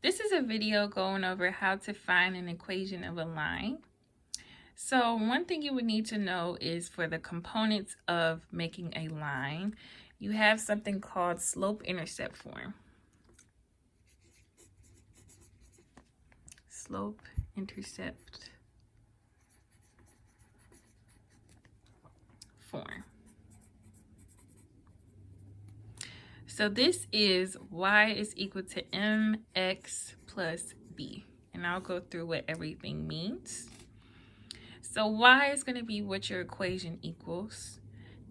This is a video going over how to find an equation of a line. So one thing you would need to know is for the components of making a line, you have something called slope-intercept form. Slope-intercept form. So this is y is equal to mx plus b. And I'll go through what everything means. So y is going to be what your equation equals.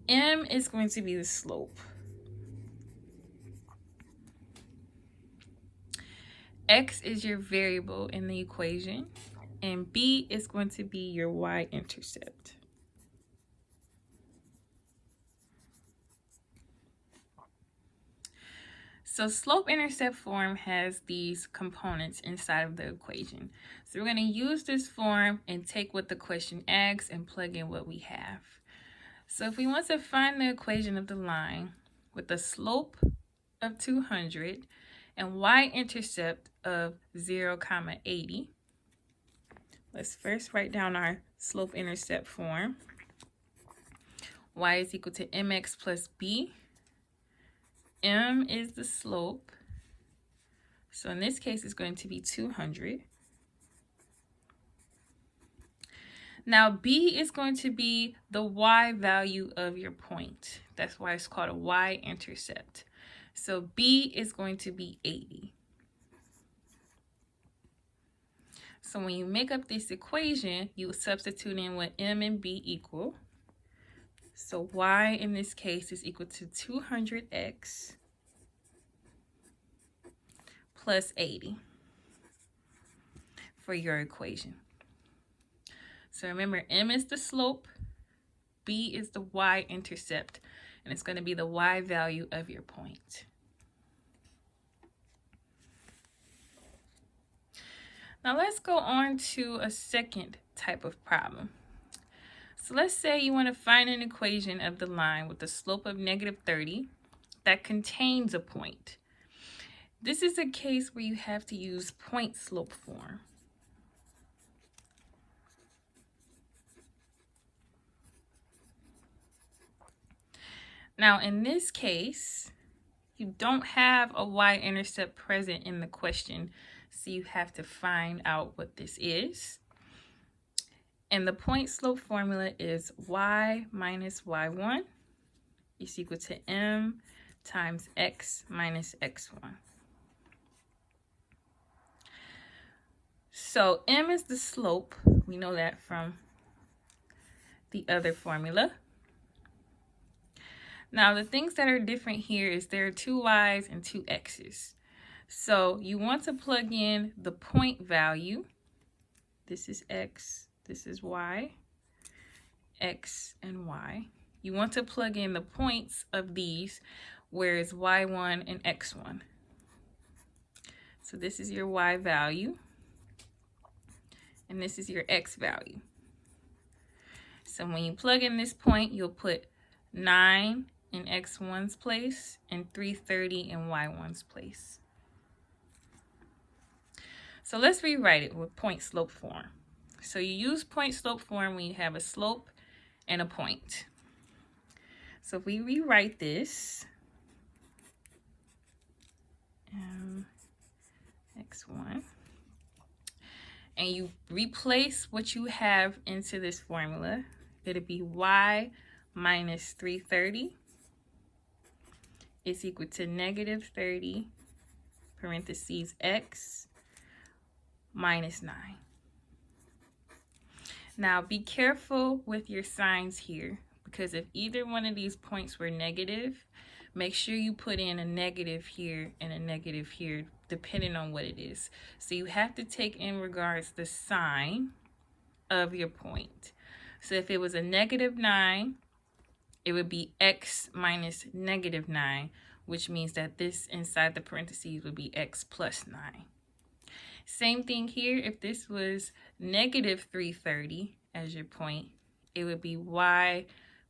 M is going to be the slope. X is your variable in the equation. And b is going to be your y-intercept. So slope-intercept form has these components inside of the equation. So we're going to use this form and take what the question asks and plug in what we have. So if we want to find the equation of the line with a slope of 200 and y-intercept of 0, 80, let's first write down our slope-intercept form. Y is equal to mx plus b. M is the slope, so in this case it's going to be 200. Now b is going to be the y value of your point. That's why it's called a y-intercept. So b is going to be 80. So when you make up this equation, you substitute in what m and b equal. So y in this case is equal to 200x plus 80 for your equation. So remember, m is the slope, b is the y-intercept, and it's going to be the y value of your point. Now let's go on to a second type of problem. So let's say you want to find an equation of the line with a slope of -30 that contains a point. This is a case where you have to use point slope form. Now in this case, you don't have a y-intercept present in the question, so you have to find out what this is. And the point slope formula is y minus y1 is equal to m times x minus x1. So m is the slope. We know that from the other formula. Now the things that are different here is there are 2 y's and 2 x's. So you want to plug in the point value. This is x. This is y, x, and y. You want to plug in the points of these, where it's y1 and x1. So this is your y value, and this is your x value. So when you plug in this point, you'll put 9 in x1's place and 330 in y1's place. So let's rewrite it with point slope form. So you use point slope form when you have a slope and a point. So if we rewrite this, x1, and you replace what you have into this formula, it'll be y minus 330 is equal to -30 parentheses x minus 9. Now be careful with your signs here, because if either one of these points were negative, make sure you put in a negative here and a negative here, depending on what it is. So you have to take in regards the sign of your point. So if it was a -9, it would be x minus -9, which means that this inside the parentheses would be x plus 9. Same thing here, if this was -330 as your point, it would be y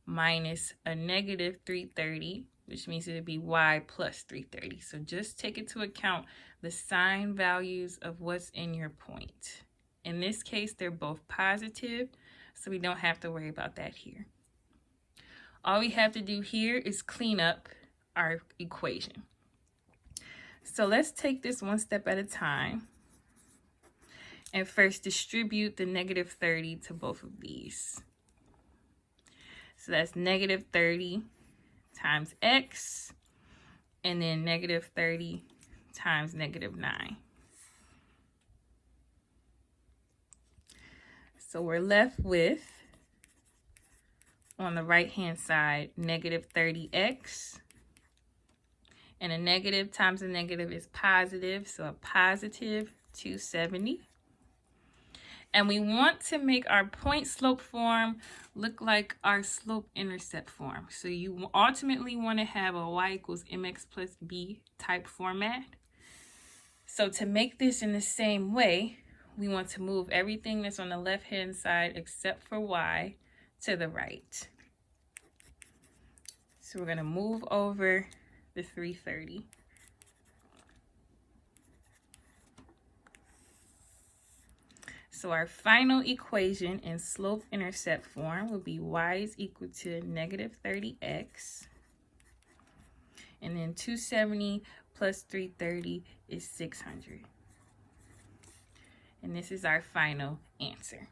minus a -330 which means it would be y plus 330. So just take into account the sign values of what's in your point. In this case, they're both positive, so we don't have to worry about that here. All we have to do here is clean up our equation. So let's take this one step at a time and first distribute the negative 30 to both of these. So that's negative 30 times x, and then negative 30 times negative 9. So we're left with, on the right-hand side, negative 30x. And a negative times a negative is positive, so a positive 270. And we want to make our point-slope form look like our slope-intercept form. So you ultimately want to have a y equals mx plus b type format. So to make this in the same way, we want to move everything that's on the left-hand side except for y to the right. So we're going to move over the 330. So our final equation in slope-intercept form will be y is equal to negative 30x. And then 270 plus 330 is 600. And this is our final answer.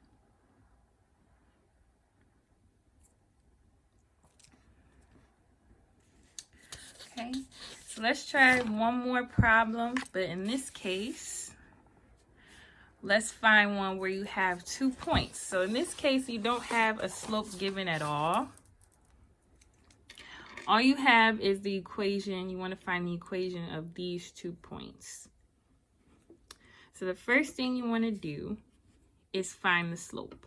Okay, so let's try one more problem, but in this case, let's find one where you have 2 points. So in this case, you don't have a slope given at all. All you have is the equation. You want to find the equation of these 2 points. So the first thing you want to do is find the slope.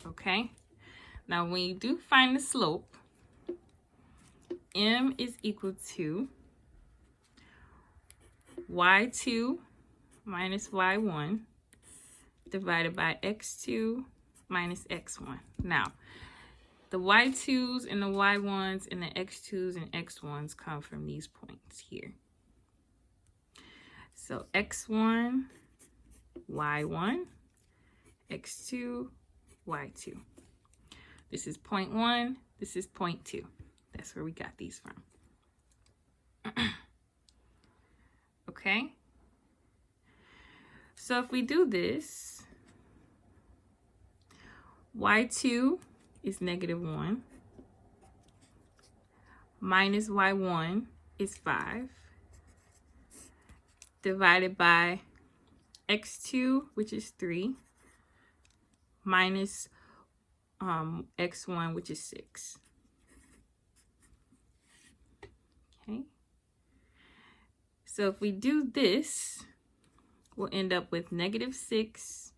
Okay? Now when you do find the slope, m is equal to y2 minus y1 divided by x2 minus x1. Now, the y2s and the y1s and the x2s and x1s come from these points here. So x1, y1, x2, y2. This is point 1, this is point 2. That's where we got these from. Okay? So if we do this, y2 is negative 1, minus y1 is 5, divided by x2, which is 3, minus x1, which is 6. Okay. So if we do this, we'll end up with negative 6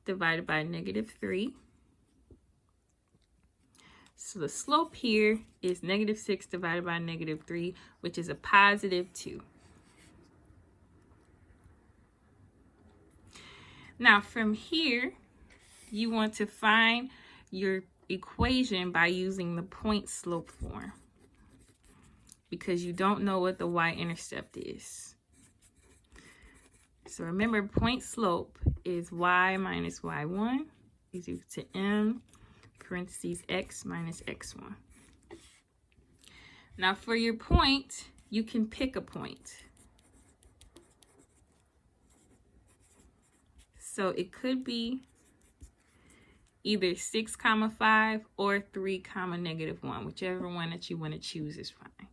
divided by negative 3. So the slope here is negative 6 divided by negative 3, which is a positive 2. Now from here, you want to find your equation by using the point slope form, because you don't know what the y-intercept is. So remember, point slope is y minus y1 is equal to m parentheses x minus x1. Now for your point, you can pick a point. So it could be either 6, 5 or 3, negative 1, whichever one that you want to choose is fine.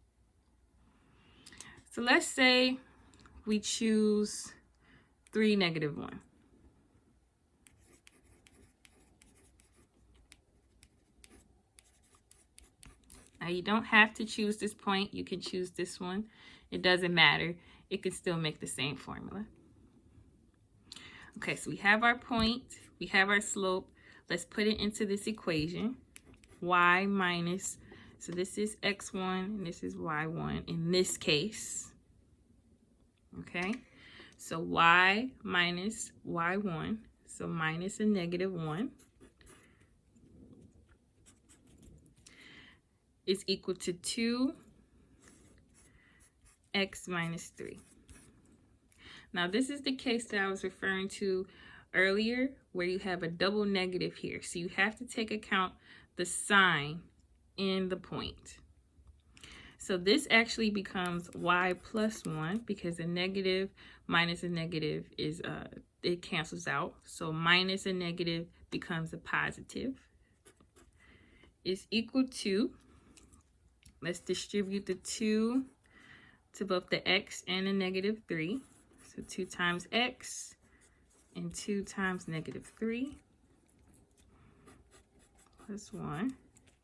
So let's say we choose 3, negative 1. Now you don't have to choose this point. You can choose this one. It doesn't matter. It can still make the same formula. Okay, so we have our point. We have our slope. Let's put it into this equation. Y minus, so this is x1 and this is y1 in this case. Okay, so y minus y1, so minus a negative 1, is equal to 2x minus 3. Now this is the case that I was referring to earlier where you have a double negative here. So you have to take account the sign in the point. So this actually becomes y plus 1 because a negative minus a negative is, it cancels out. So minus a negative becomes a positive. Is equal to, let's distribute the 2 to both the x and the negative 3. So 2 times x and 2 times negative 3 plus 1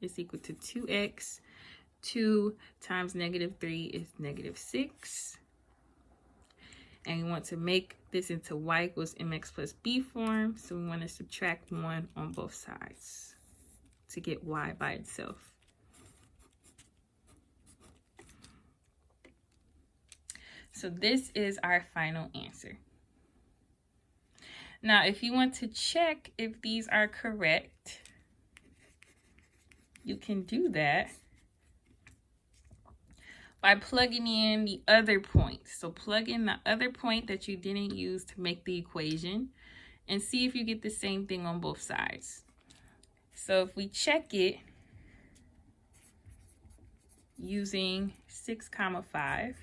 is equal to 2x. 2 times negative 3 is negative 6. And we want to make this into y equals mx plus b form. So we want to subtract 1 on both sides to get y by itself. So this is our final answer. Now, if you want to check if these are correct, you can do that by plugging in the other point. So plug in the other point that you didn't use to make the equation and see if you get the same thing on both sides. So if we check it using 6, 5,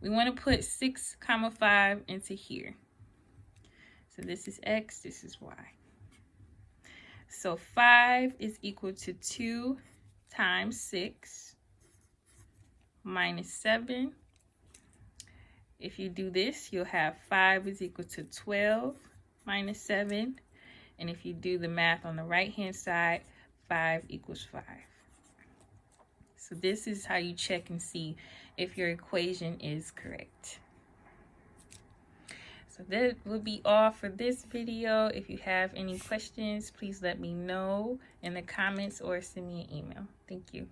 we want to put 6, 5 into here. So this is x, this is y. So 5 is equal to 2 times 6 minus 7. If you do this, you'll have 5 is equal to 12 minus 7. And if you do the math on the right-hand side, 5 equals 5. So this is how you check and see if your equation is correct. So that will be all for this video. If you have any questions, please let me know in the comments or send me an email. Thank you.